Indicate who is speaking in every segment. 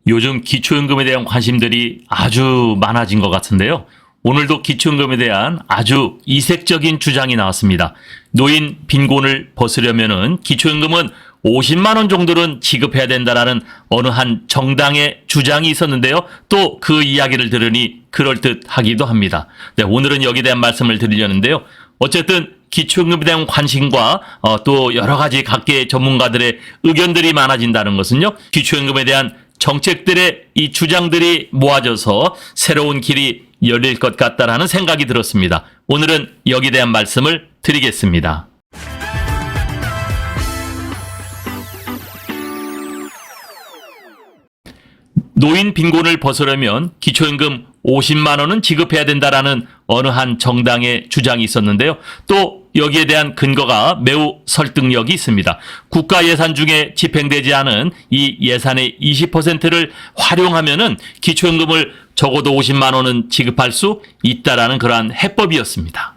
Speaker 1: 요즘 기초연금에 대한 관심들이 아주 많아진 것 같은데요. 오늘도 기초연금에 대한 아주 이색적인 주장이 나왔습니다. 노인 빈곤을 벗으려면은 기초연금은 50만 원 정도는 지급해야 된다라는 어느 한 정당의 주장이 있었는데요. 또 그 이야기를 들으니 그럴듯하기도 합니다. 네, 오늘은 여기에 대한 말씀을 드리려는데요. 어쨌든 기초연금에 대한 관심과 또 여러 가지 각계의 전문가들의 의견들이 많아진다는 것은요. 기초연금에 대한 정책들의 이 주장들이 모아져서 새로운 길이 열릴 것 같다라는 생각이 들었습니다. 오늘은 여기에 대한 말씀을 드리겠습니다. 노인 빈곤을 벗으려면 기초연금 50만 원은 지급해야 된다라는 어느 한 정당의 주장이 있었는데요. 또 여기에 대한 근거가 매우 설득력이 있습니다. 국가 예산 중에 집행되지 않은 이 예산의 20%를 활용하면은 기초연금을 적어도 50만 원은 지급할 수 있다라는 그러한 해법이었습니다.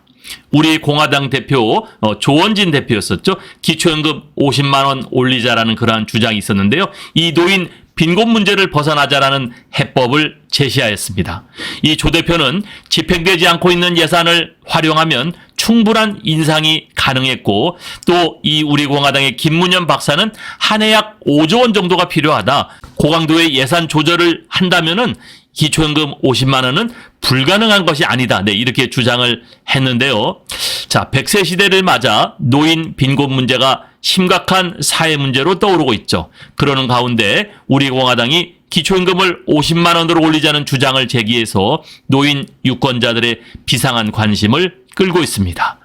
Speaker 1: 우리 공화당 대표 조원진 대표였었죠. 기초연금 50만 원 올리자라는 그러한 주장이 있었는데요. 이 노인 빈곤 문제를 벗어나자라는 해법을 제시하였습니다. 이 조 대표는 집행되지 않고 있는 예산을 활용하면 충분한 인상이 가능했고 또 이 우리 공화당의 김문현 박사는 한 해 약 5조 원 정도가 필요하다. 고강도의 예산 조절을 한다면은 기초연금 50만 원은 불가능한 것이 아니다. 네, 이렇게 주장을 했는데요. 자, 100세 시대를 맞아 노인 빈곤 문제가 심각한 사회 문제로 떠오르고 있죠. 그러는 가운데 우리 공화당이 기초연금을 50만 원으로 올리자는 주장을 제기해서 노인 유권자들의 비상한 관심을 끌고 있습니다.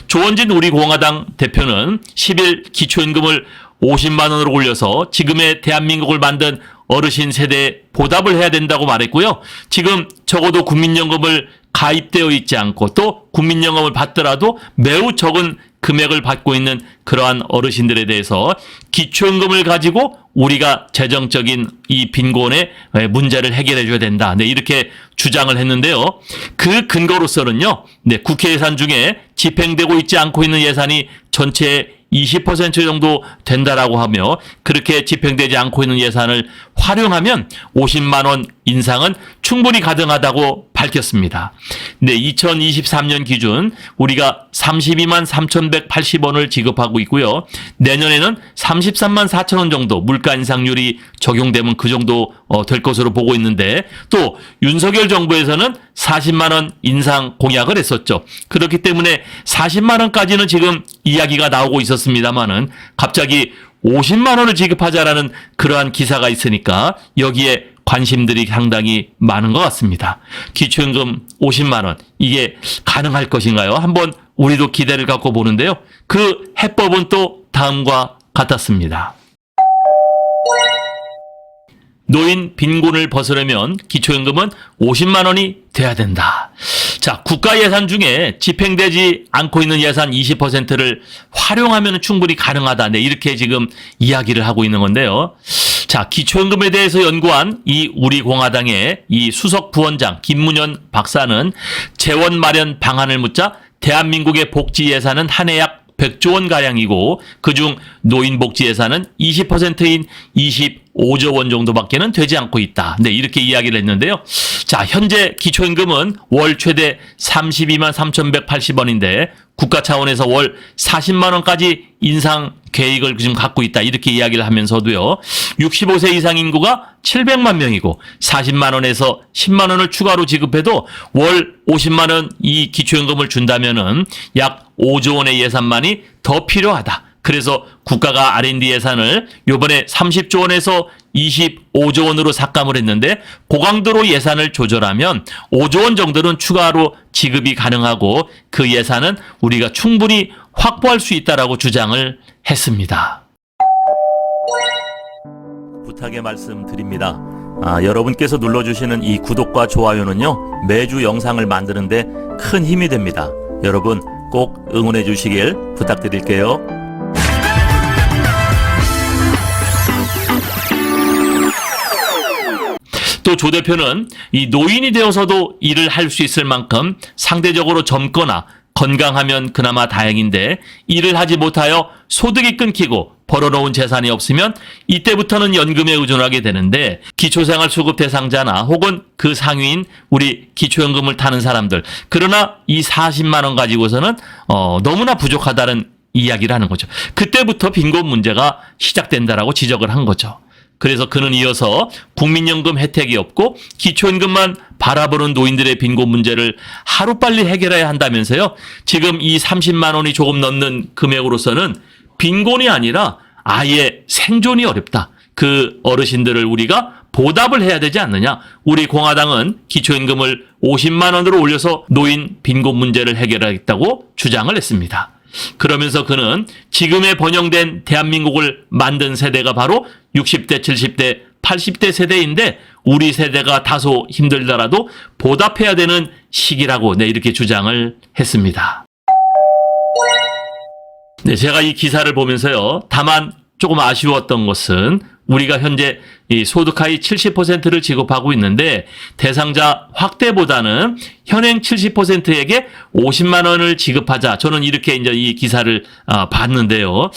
Speaker 1: 조원진 우리 공화당 대표는 10일 기초연금을 50만 원으로 올려서 지금의 대한민국을 만든 어르신 세대에 보답을 해야 된다고 말했고요. 지금 적어도 국민연금을 가입되어 있지 않고 또 국민연금을 받더라도 매우 적은 금액을 받고 있는 그러한 어르신들에 대해서 기초연금을 가지고 우리가 재정적인 이 빈곤의 문제를 해결해 줘야 된다. 네, 이렇게 주장을 했는데요. 그 근거로서는요. 네, 국회 예산 중에 집행되고 있지 않고 있는 예산이 전체의 20% 정도 된다라고 하며 그렇게 집행되지 않고 있는 예산을 활용하면 50만 원 인상은 충분히 가능하다고 밝혔습니다. 네, 2023년 기준 우리가 32만 3,180원을 지급하고 있고요. 내년에는 33만 4천 원 정도 물가 인상률이 적용되면 그 정도 될 것으로 보고 있는데 또 윤석열 정부에서는 40만 원 인상 공약을 했었죠. 그렇기 때문에 40만 원까지는 지금 이야기가 나오고 있었습니다만은 갑자기 50만 원을 지급하자라는 그러한 기사가 있으니까 여기에 관심들이 상당히 많은 것 같습니다. 기초연금 50만 원 이게 가능할 것인가요? 한번 우리도 기대를 갖고 보는데요. 그 해법은 또 다음과 같았습니다. 노인 빈곤을 벗으려면 기초연금은 50만 원이 돼야 된다. 자, 국가 예산 중에 집행되지 않고 있는 예산 20%를 활용하면 충분히 가능하다. 네, 이렇게 지금 이야기를 하고 있는 건데요. 자, 기초연금에 대해서 연구한 이 우리 공화당의 이 수석 부원장 김문현 박사는 재원 마련 방안을 묻자 대한민국의 복지 예산은 한 해 약 100조 원가량이고 그중 노인복지 예산은 20%인 25조 원 정도밖에는 되지 않고 있다. 네, 이렇게 이야기를 했는데요. 자, 현재 기초연금은 월 최대 32만 3,180원인데 국가 차원에서 월 40만 원까지 인상 계획을 지금 갖고 있다. 이렇게 이야기를 하면서도요. 65세 이상 인구가 700만 명이고 40만 원에서 10만 원을 추가로 지급해도 월 50만 원 이 기초연금을 준다면은 약 5조 원의 예산만이 더 필요하다. 그래서 국가가 R&D 예산을 요번에 30조 원에서 25조 원으로 삭감을 했는데 고강도로 예산을 조절하면 5조 원 정도는 추가로 지급이 가능하고 그 예산은 우리가 충분히 확보할 수 있다라고 주장을 했습니다. 부탁의 말씀 드립니다. 여러분께서 눌러주시는 이 구독과 좋아요는요 매주 영상을 만드는데 큰 힘이 됩니다. 여러분 꼭 응원해 주시길 부탁드릴게요. 또 조 대표는 이 노인이 되어서도 일을 할 수 있을 만큼 상대적으로 젊거나 건강하면 그나마 다행인데 일을 하지 못하여 소득이 끊기고 벌어놓은 재산이 없으면 이때부터는 연금에 의존하게 되는데 기초생활수급 대상자나 혹은 그 상위인 우리 기초연금을 타는 사람들 그러나 이 40만 원 가지고서는 너무나 부족하다는 이야기를 하는 거죠. 그때부터 빈곤 문제가 시작된다라고 지적을 한 거죠. 그래서 그는 이어서 국민연금 혜택이 없고 기초연금만 바라보는 노인들의 빈곤 문제를 하루빨리 해결해야 한다면서요. 지금 이 30만 원이 조금 넘는 금액으로서는 빈곤이 아니라 아예 생존이 어렵다. 그 어르신들을 우리가 보답을 해야 되지 않느냐. 우리 공화당은 기초연금을 50만 원으로 올려서 노인 빈곤 문제를 해결하겠다고 주장을 했습니다. 그러면서 그는 지금의 번영된 대한민국을 만든 세대가 바로 60대, 70대, 80대 세대인데 우리 세대가 다소 힘들더라도 보답해야 되는 시기라고 이렇게 주장을 했습니다. 네, 제가 이 기사를 보면서요. 다만 조금 아쉬웠던 것은 우리가 현재 이 소득하위 70%를 지급하고 있는데 대상자 확대보다는 현행 70%에게 50만 원을 지급하자. 저는 이렇게 이제 이 기사를 봤는데요.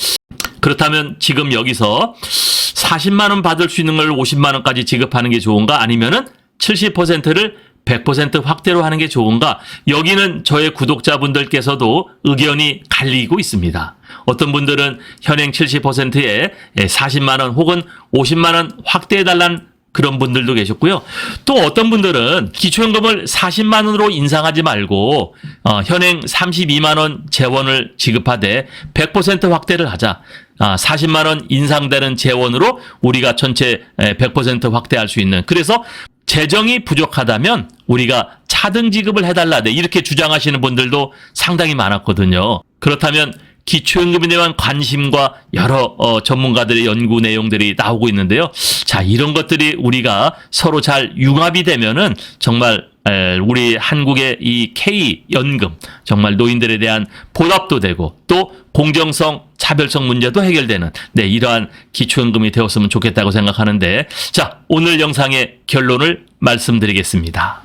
Speaker 1: 그렇다면 지금 여기서 40만 원 받을 수 있는 걸 50만 원까지 지급하는 게 좋은가? 아니면은 70%를 100% 확대로 하는 게 좋은가? 여기는 저의 구독자분들께서도 의견이 갈리고 있습니다. 어떤 분들은 현행 70%에 40만 원 혹은 50만 원 확대해달라는 그런 분들도 계셨고요. 또 어떤 분들은 기초연금을 40만 원으로 인상하지 말고 현행 32만 원 재원을 지급하되 100% 확대를 하자. 40만 원 인상되는 재원으로 우리가 전체 100% 확대할 수 있는. 그래서 재정이 부족하다면 우리가 차등 지급을 해달라. 이렇게 주장하시는 분들도 상당히 많았거든요. 그렇다면 기초연금에 대한 관심과 여러 전문가들의 연구 내용들이 나오고 있는데요. 자, 이런 것들이 우리가 서로 잘 융합이 되면은 정말 우리 한국의 이 K연금 정말 노인들에 대한 보답도 되고 또 공정성, 차별성 문제도 해결되는 이러한 기초연금이 되었으면 좋겠다고 생각하는데 자, 오늘 영상의 결론을 말씀드리겠습니다.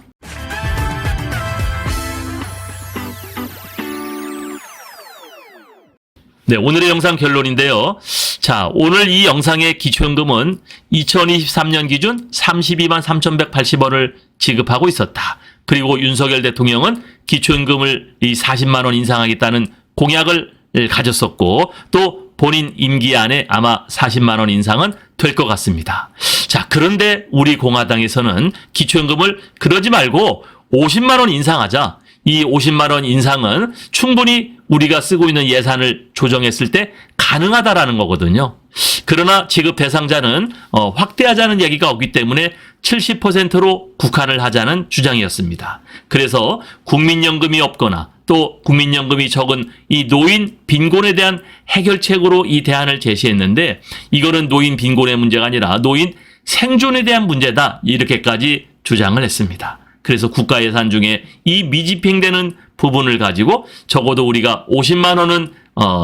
Speaker 1: 네, 오늘의 영상 결론인데요. 자, 오늘 이 영상의 기초연금은 2023년 기준 32만 3,180원을 지급하고 있었다. 그리고 윤석열 대통령은 기초연금을 이 40만 원 인상하겠다는 공약을 가졌었고 또 본인 임기 안에 아마 40만 원 인상은 될 것 같습니다. 자, 그런데 우리 공화당에서는 기초연금을 그러지 말고 50만 원 인상하자. 이 50만 원 인상은 충분히 우리가 쓰고 있는 예산을 조정했을 때 가능하다라는 거거든요. 그러나 지급 대상자는 확대하자는 얘기가 없기 때문에 70%로 국한을 하자는 주장이었습니다. 그래서 국민연금이 없거나 또 국민연금이 적은 이 노인 빈곤에 대한 해결책으로 이 대안을 제시했는데 이거는 노인 빈곤의 문제가 아니라 노인 생존에 대한 문제다. 이렇게까지 주장을 했습니다. 그래서 국가 예산 중에 이 미집행되는 부분을 가지고 적어도 우리가 50만 원은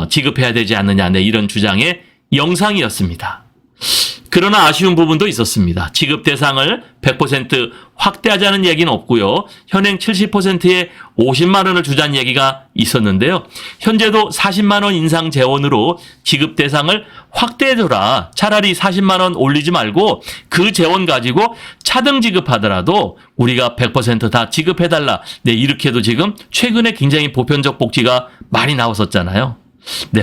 Speaker 1: 지급해야 되지 않느냐 이런 주장의 영상이었습니다. 그러나 아쉬운 부분도 있었습니다. 지급 대상을 100% 확대하자는 얘기는 없고요. 현행 70%에 50만 원을 주자는 얘기가 있었는데요. 현재도 40만 원 인상 재원으로 지급 대상을 확대해줘라. 차라리 40만 원 올리지 말고 그 재원 가지고 차등 지급하더라도 우리가 100% 다 지급해달라. 이렇게도 지금 최근에 굉장히 보편적 복지가 많이 나왔었잖아요.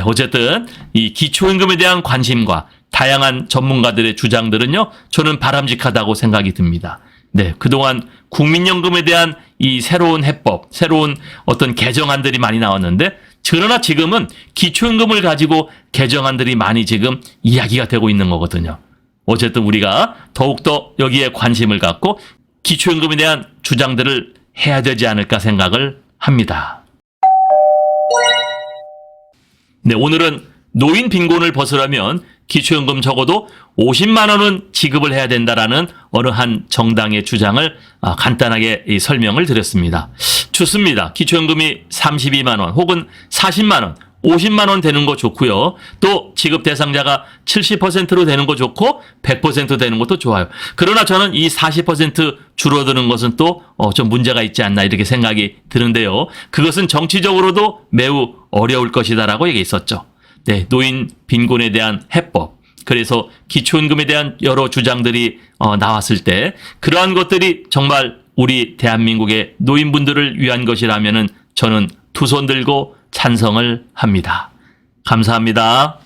Speaker 1: 어쨌든 이 기초연금에 대한 관심과 다양한 전문가들의 주장들은요, 저는 바람직하다고 생각이 듭니다. 그동안 국민연금에 대한 이 새로운 해법, 새로운 어떤 개정안들이 많이 나왔는데, 그러나 지금은 기초연금을 가지고 개정안들이 많이 지금 이야기가 되고 있는 거거든요. 어쨌든 우리가 더욱더 여기에 관심을 갖고 기초연금에 대한 주장들을 해야 되지 않을까 생각을 합니다. 오늘은 노인 빈곤을 벗으려면 기초연금 적어도 50만 원은 지급을 해야 된다라는 어느 한 정당의 주장을 간단하게 설명을 드렸습니다. 좋습니다. 기초연금이 32만 원 혹은 40만 원, 50만 원 되는 거 좋고요. 또 지급 대상자가 70%로 되는 거 좋고 100% 되는 것도 좋아요. 그러나 저는 이 40% 줄어드는 것은 또 좀 문제가 있지 않나 이렇게 생각이 드는데요. 그것은 정치적으로도 매우 어려울 것이다라고 얘기했었죠. 네, 노인 빈곤에 대한 해법, 그래서 기초연금에 대한 여러 주장들이 나왔을 때 그러한 것들이 정말 우리 대한민국의 노인분들을 위한 것이라면은 저는 두 손 들고 찬성을 합니다. 감사합니다.